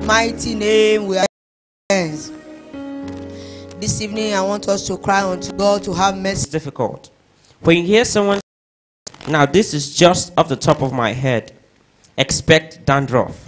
Mighty name we are. This evening I want us to cry unto God to have mercy. It's difficult. When you hear someone, now this is just off the top of my head, expect dandruff.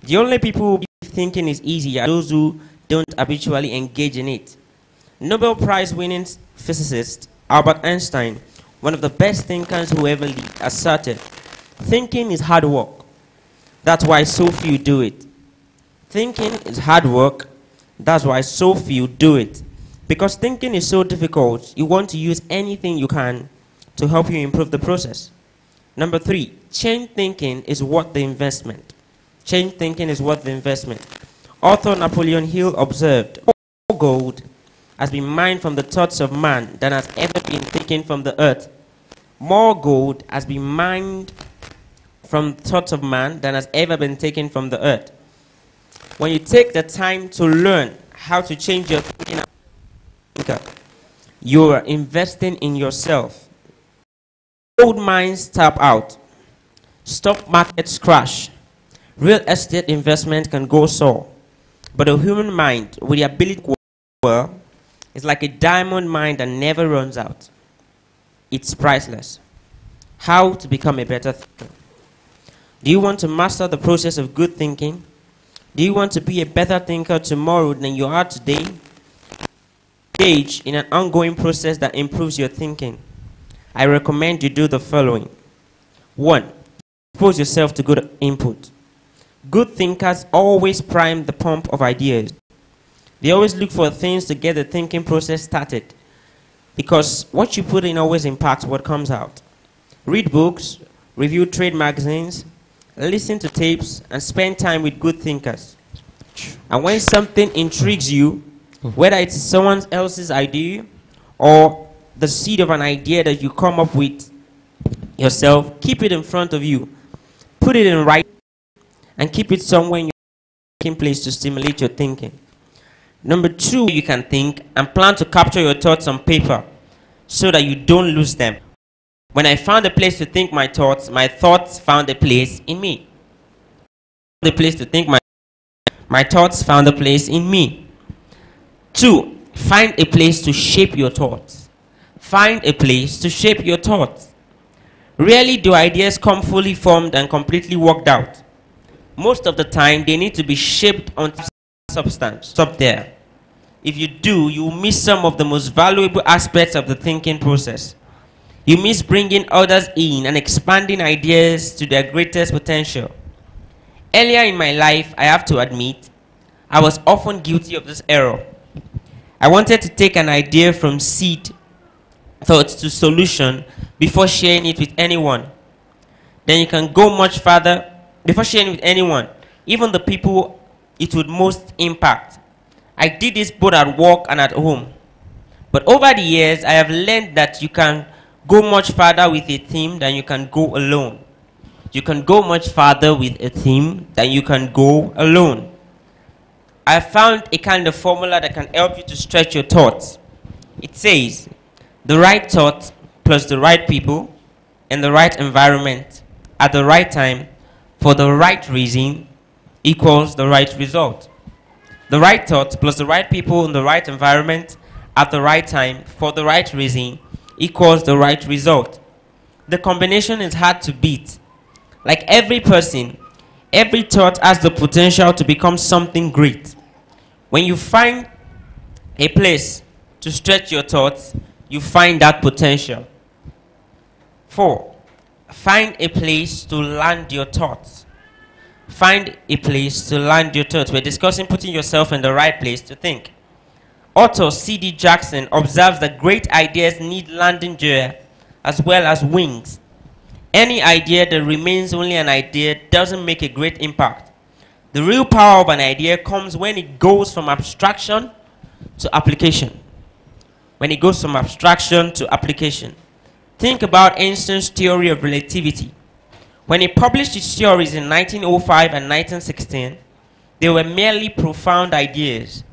The only people thinking is easy are those who don't habitually engage in it. Nobel Prize winning physicist Albert Einstein, one of the best thinkers who ever lived, asserted, thinking is hard work. That's why so few do it. Thinking is hard work. That's why so few do it. Because thinking is so difficult, you want to use anything you can to help you improve the process. Number 3, change thinking is worth the investment. Change thinking is worth the investment. Author Napoleon Hill observed, more gold has been mined from the thoughts of man than has ever been taken from the earth. More gold has been mined from the thoughts of man than has ever been taken from the earth. When you take the time to learn how to change your thinking, you are investing in yourself. Gold mines tap out. Stock markets crash. Real estate investment can go soar. But a human mind with the ability to work is like a diamond mine that never runs out. It's priceless. How to become a better thinker? Do you want to master the process of good thinking? Do you want to be a better thinker tomorrow than you are today? Engage in an ongoing process that improves your thinking. I recommend you do the following. 1. Expose yourself to good input. Good thinkers always prime the pump of ideas. They always look for things to get the thinking process started, because what you put in always impacts what comes out. Read books, review trade magazines, listen to tapes, and spend time with good thinkers. And when something intrigues you, whether it's someone else's idea or the seed of an idea that you come up with yourself, keep it in front of you. Put it in writing and keep it somewhere in your thinking place to stimulate your thinking. Number 2, you can think and plan to capture your thoughts on paper so that you don't lose them. When I found a place to think my thoughts found a place in me. The place to think my thoughts found a place in me. 2, find a place to shape your thoughts. Find a place to shape your thoughts. Rarely do ideas come fully formed and completely worked out. Most of the time, they need to be shaped onto substance up there. If you do, you will miss some of the most valuable aspects of the thinking process. You miss bringing others in and expanding ideas to their greatest potential. Earlier in my life, I have to admit, I was often guilty of this error. I wanted to take an idea from seed thoughts to solution before sharing it with anyone. Then you can go much further before sharing with anyone, even the people it would most impact. I did this both at work and at home. But over the years, I have learned that you can go much farther with a team than you can go alone. You can go much farther with a team than you can go alone. I found a kind of formula that can help you to stretch your thoughts. It says, the right thought plus the right people in the right environment at the right time for the right reason equals the right result. The right thought plus the right people in the right environment at the right time for the right reason equals the right result. The combination is hard to beat. Like every person, every thought has the potential to become something great. When you find a place to stretch your thoughts, you find that potential. 4. Find a place to land your thoughts. Find a place to land your thoughts. We're discussing putting yourself in the right place to think. Author C.D. Jackson observes that great ideas need landing gear as well as wings. Any idea that remains only an idea doesn't make a great impact. The real power of an idea comes when it goes from abstraction to application. When it goes from abstraction to application. Think about Einstein's theory of relativity. When he published his theories in 1905 and 1916, they were merely profound ideas.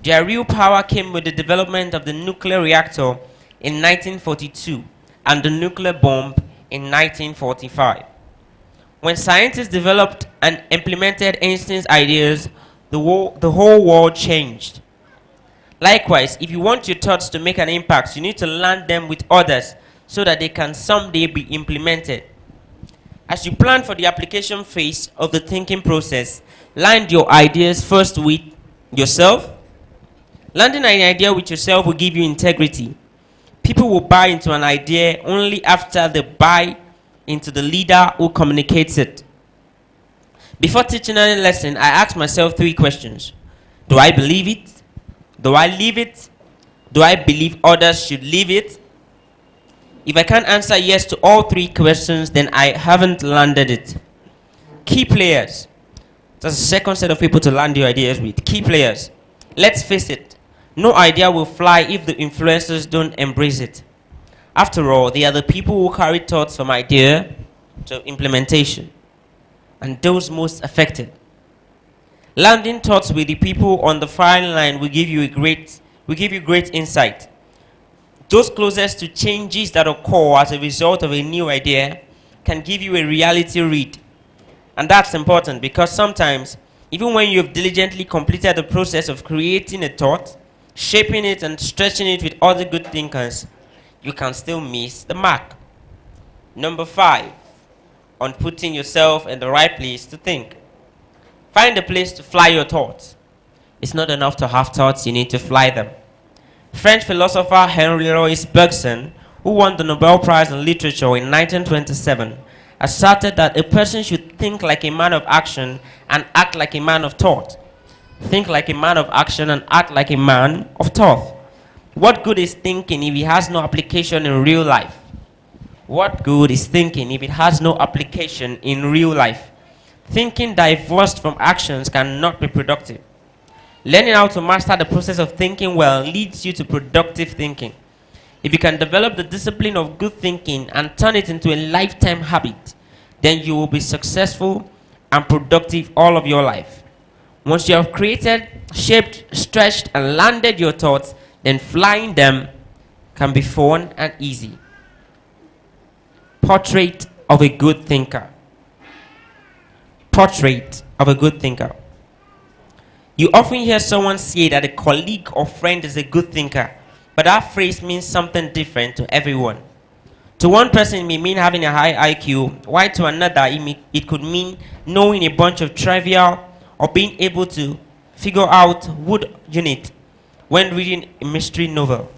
Their real power came with the development of the nuclear reactor in 1942 and the nuclear bomb in 1945. When scientists developed and implemented Einstein's ideas, the whole world changed. Likewise, if you want your thoughts to make an impact, you need to land them with others so that they can someday be implemented. As you plan for the application phase of the thinking process, land your ideas first with yourself. Landing an idea with yourself will give you integrity. People will buy into an idea only after they buy into the leader who communicates it. Before teaching any lesson, I ask myself 3 questions. Do I believe it? Do I live it? Do I believe others should live it? If I can't answer yes to all 3 questions, then I haven't landed it. Key players. That's the second set of people to land your ideas with. Key players. Let's face it. No idea will fly if the influencers don't embrace it. After all, they are the people who carry thoughts from idea to implementation, and those most affected. Landing thoughts with the people on the firing line will give you great insight. Those closest to changes that occur as a result of a new idea can give you a reality read. And that's important because sometimes, even when you have diligently completed the process of creating a thought, shaping it and stretching it with other good thinkers, you can still miss the mark. Number 5, on putting yourself in the right place to think. Find a place to fly your thoughts. It's not enough to have thoughts, you need to fly them. French philosopher Henri Louis Bergson, who won the Nobel Prize in Literature in 1927, asserted that a person should think like a man of action and act like a man of thought. Think like a man of action and act like a man of thought. What good is thinking if it has no application in real life? What good is thinking if it has no application in real life? Thinking divorced from actions cannot be productive. Learning how to master the process of thinking well leads you to productive thinking. If you can develop the discipline of good thinking and turn it into a lifetime habit, then you will be successful and productive all of your life. Once you have created, shaped, stretched, and landed your thoughts, then flying them can be fun and easy. Portrait of a good thinker. Portrait of a good thinker. You often hear someone say that a colleague or friend is a good thinker, but that phrase means something different to everyone. To one person, it may mean having a high IQ, while to another, it could mean knowing a bunch of trivia or being able to figure out wood unit when reading a mystery novel.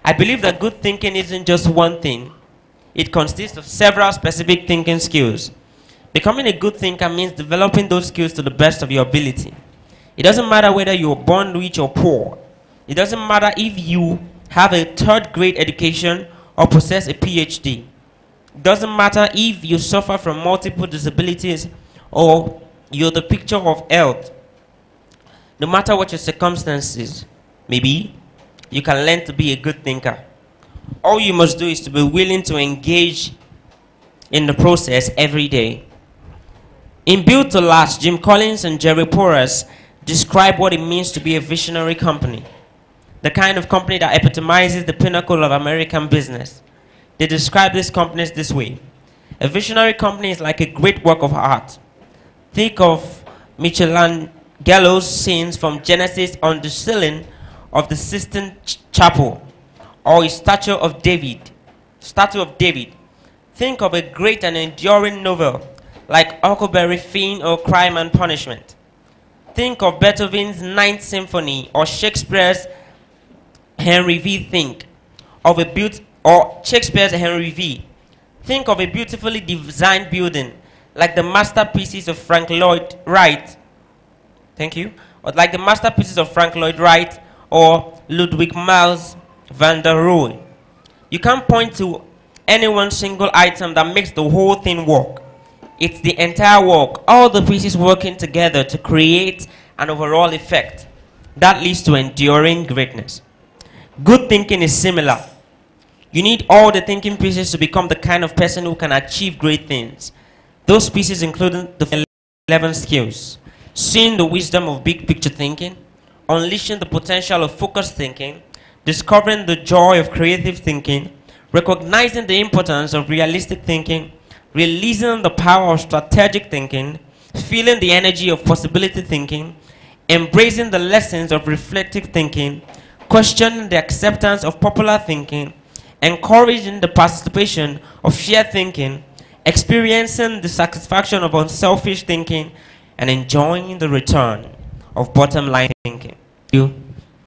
I believe that good thinking isn't just one thing. It consists of several specific thinking skills. Becoming a good thinker means developing those skills to the best of your ability. It doesn't matter whether you're born rich or poor. It doesn't matter if you have a 3rd grade education or possess a PhD. It doesn't matter if you suffer from multiple disabilities or you're the picture of health. No matter what your circumstances may be, you can learn to be a good thinker. All you must do is to be willing to engage in the process every day. In Built to Last, Jim Collins and Jerry Porras describe what it means to be a visionary company, the kind of company that epitomizes the pinnacle of American business. They describe these companies this way. A visionary company is like a great work of art. Think of Michelangelo's scenes from Genesis on the ceiling of the Sistine Chapel, or a statue of David. Think of a great and enduring novel like Huckleberry Finn or Crime and Punishment. Think of Beethoven's Ninth Symphony or Shakespeare's Henry V. Think of Shakespeare's Henry V. Think of a beautifully designed building like the masterpieces of Frank Lloyd Wright. Thank you. Or like the masterpieces of Frank Lloyd Wright or Ludwig Miles van der Rohe. You can't point to any one single item that makes the whole thing work. It's the entire work, all the pieces working together to create an overall effect that leads to enduring greatness. Good thinking is similar. You need all the thinking pieces to become the kind of person who can achieve great things. Those pieces include the 11 skills: seeing the wisdom of big picture thinking, unleashing the potential of focused thinking, discovering the joy of creative thinking, recognizing the importance of realistic thinking, releasing the power of strategic thinking, feeling the energy of possibility thinking, embracing the lessons of reflective thinking, questioning the acceptance of popular thinking, encouraging the participation of shared thinking, experiencing the satisfaction of unselfish thinking, and enjoying the return of bottom line thinking. Thank you.